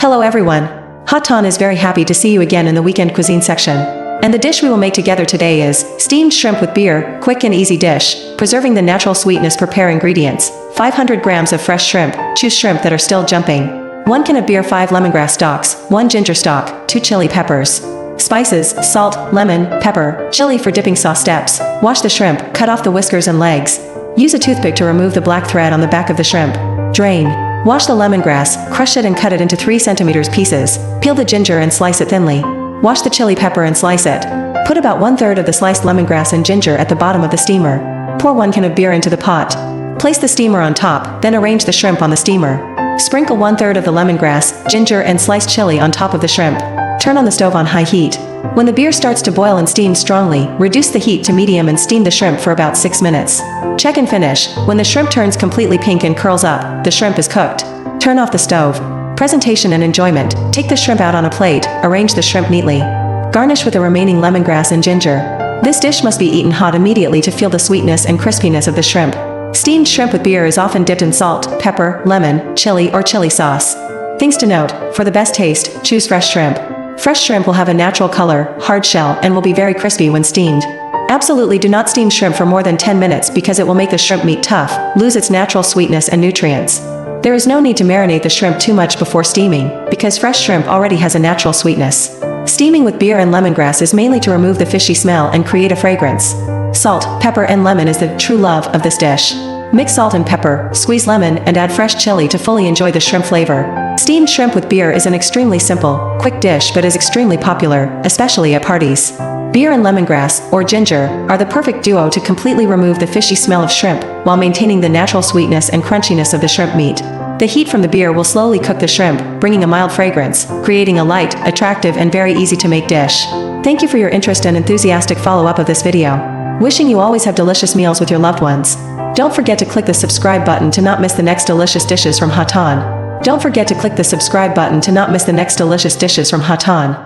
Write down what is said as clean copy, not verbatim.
Hello everyone. Hatan is very happy to see you again in the weekend cuisine section. And the dish we will make together today is steamed shrimp with beer, quick and easy dish, preserving the natural sweetness. Prepare ingredients: 500 grams of fresh shrimp, choose shrimp that are still jumping, 1 can of beer, 5 lemongrass stalks, 1 ginger stalk, 2 chili peppers. Spices: salt, lemon, pepper, chili for dipping sauce. Steps: wash the shrimp, cut off the whiskers and legs. Use a toothpick to remove the black thread on the back of the shrimp. Drain. Wash the lemongrass, crush it and cut it into 3 cm pieces. Peel the ginger and slice it thinly. Wash the chili pepper and slice it. Put about 1/3 of the sliced lemongrass and ginger at the bottom of the steamer. Pour 1 can of beer into the pot. Place the steamer on top, then arrange the shrimp on the steamer. Sprinkle 1/3 of the lemongrass, ginger and sliced chili on top of the shrimp. Turn on the stove on high heat. When the beer starts to boil and steam strongly, reduce the heat to medium and steam the shrimp for about 6 minutes. Check and finish. When the shrimp turns completely pink and curls up, the shrimp is cooked. Turn off the stove. Presentation and enjoyment: take the shrimp out on a plate, arrange the shrimp neatly. Garnish with the remaining lemongrass and ginger. This dish must be eaten hot immediately to feel the sweetness and crispiness of the shrimp. Steamed shrimp with beer is often dipped in salt, pepper, lemon, chili or chili sauce. Things to note: for the best taste, choose fresh shrimp. Fresh shrimp will have a natural color, hard shell, and will be very crispy when steamed. Absolutely do not steam shrimp for more than 10 minutes because it will make the shrimp meat tough, lose its natural sweetness and nutrients. There is no need to marinate the shrimp too much before steaming, because fresh shrimp already has a natural sweetness. Steaming with beer and lemongrass is mainly to remove the fishy smell and create a fragrance. Salt, pepper and lemon is the true love of this dish. Mix salt and pepper, squeeze lemon, and add fresh chili to fully enjoy the shrimp flavor. Steamed shrimp with beer is an extremely simple, quick dish but is extremely popular, especially at parties. Beer and lemongrass, or ginger, are the perfect duo to completely remove the fishy smell of shrimp, while maintaining the natural sweetness and crunchiness of the shrimp meat. The heat from the beer will slowly cook the shrimp, bringing a mild fragrance, creating a light, attractive and very easy to make dish. Thank you for your interest and enthusiastic follow-up of this video. Wishing you always have delicious meals with your loved ones. Don't forget to click the subscribe button to not miss the next delicious dishes from Hatan. Don't forget to click the subscribe button to not miss the next delicious dishes from Hatan.